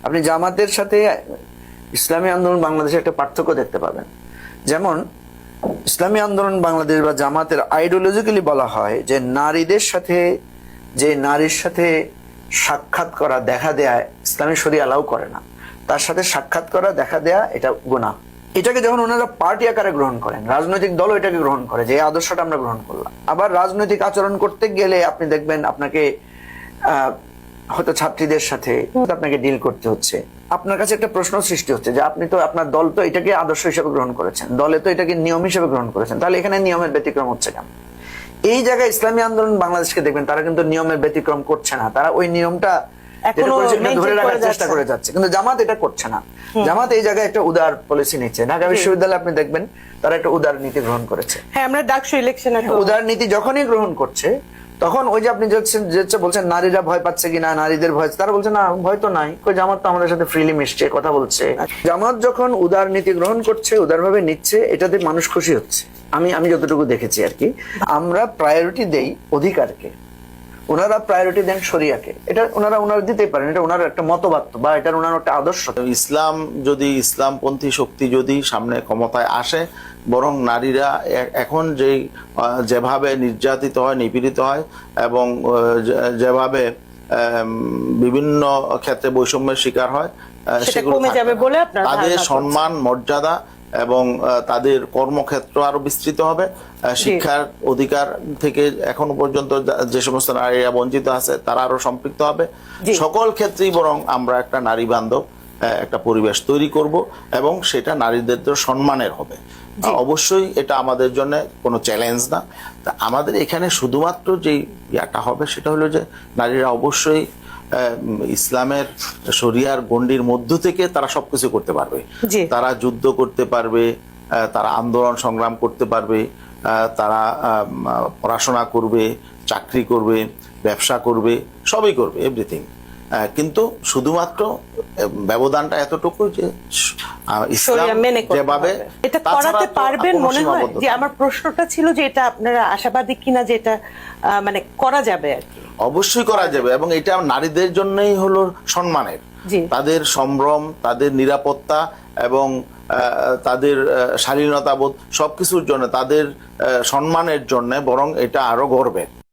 আপনি জামাতের সাথে ইসলামী আন্দোলন বাংলাদেশে একটা পার্থক্য দেখতে পাবেন। যেমন ইসলামী আন্দোলন বাংলাদেশ বা জামাতের আইডিওলজিক্যালি বলা হয় যে নারীদের সাথে, যে নারীর সাথে সাক্ষাৎ করা, দেখা দেয়া ইসলামী শরীয়ত অ্যালাউ করে না। তার সাথে সাক্ষাৎ করা, দেখা দেয়া এটা গুনাহ। এটাকে যখন ওনারা পার্টি আকারে গ্রহণ করেন, রাজনৈতিক দলও এটাকে গ্রহণ করে যে এই আদর্শটা আমরা গ্রহণ করলাম। আবার রাজনৈতিক আচরণ করতে গেলে আপনি দেখবেন আপনাকে হয়তো ছাত্রীদের সাথে আপনাকে ডিল করতে হচ্ছে। আপনার কাছে একটা প্রশ্ন সৃষ্টি হচ্ছে যে আপনি তো, আপনার দল তো এটাকে আদর্শ হিসেবে গ্রহণ করেছেন, দলে তো এটাকে নিয়ম হিসেবে গ্রহণ করেছেন, তাহলে এখানে নিয়মের ব্যতিক্রম হচ্ছে কেন? এই জায়গায় ইসলামী আন্দোলন বাংলাদেশকে দেখবেন তারা কিন্তু নিয়মের ব্যতিক্রম করছে না, তারা ওই নিয়মটা ধরে রাখার চেষ্টা করে যাচ্ছে। কিন্তু জামাত এটা করছে না। জামাত এই জায়গায় একটা উদার পলিসি নিচ্ছে। ঢাকা বিশ্ববিদ্যালয়ে আপনি দেখবেন তারা একটা উদার নীতি গ্রহণ করেছে। হ্যাঁ, আমরা ডাকসু ইলেকশনে উদার নীতি যখনই গ্রহণ করছে তখন ওই যে আপনি বলছেন নারীরা ভয় পাচ্ছে কিনা, নারীদের ভয়, তারা বলছে না ভয় তো নাই, জামাত তো আমাদের সাথে ফ্রিলি মিশছে, কথা বলছে। জামাত যখন উদার নীতি গ্রহণ করছে, উদারভাবে নিচ্ছে, এটাতে মানুষ খুশি হচ্ছে। আমি যতটুকু দেখেছি আর কি। আমরা প্রায়োরিটি দেই অধিকারকে, ওনারা প্রায়োরিটি দেন শরিয়াকে। এটা ওনারা দিতেই পারেন, এটা ওনার একটা মতবাদ বা এটা ওনার একটা আদর্শ। ইসলামপন্থী শক্তি যদি সামনে ক্ষমতায় আসে, বরং নারীরা এখন যেভাবে নির্যাতিত হয়, নিপীড়িত হয় এবং যেভাবে বিভিন্ন ক্ষেত্রে বৈষম্যের শিকার হয়, সেগুলো তাদের সম্মান, মর্যাদা এবং তাদের কর্মক্ষেত্র আরো বিস্তৃত হবে। শিক্ষার অধিকার থেকে এখনো পর্যন্ত যে সমস্ত নারীরা বঞ্চিত আছে তারা আরো সম্পৃক্ত হবে। সকল ক্ষেত্রেই বরং আমরা একটা নারী বান্ধব একটা পরিবেশ তৈরি করব এবং সেটা নারীদের সম্মানের হবে। অবশ্যই এটা আমাদের জন্য কোনো চ্যালেঞ্জ না। তা আমাদের এখানে শুধুমাত্র যে ইয়াটা হবে সেটা হলো যে নারীরা অবশ্যই ইসলামের শরিয়ার গণ্ডির মধ্য থেকে তারা সবকিছু করতে পারবে। তারা যুদ্ধ করতে পারবে, তারা আন্দোলন সংগ্রাম করতে পারবে, তারা পড়াশোনা করবে, চাকরি করবে, ব্যবসা করবে, সবই করবে, এভরিথিং। কিন্তু শুধুমাত্র ব্যবধানটা এতটুকু যে ইসলাম যেভাবে এটা করাতে পারবেন মনে হয়। যে আমার প্রশ্নটা ছিল যে এটা আপনারা আশাবাদী কিনা যে এটা মানে করা যাবে আর কি। অবশ্যই করা যাবে এবং এটা নারীদের জন্যই হলো সম্মানের, তাদের সম্ভ্রম, তাদের নিরাপত্তা এবং তাদের স্বাধীনতা বোধ সবকিছুর জন্য, তাদের সম্মানের জন্য বরং এটা আরো গর্বের।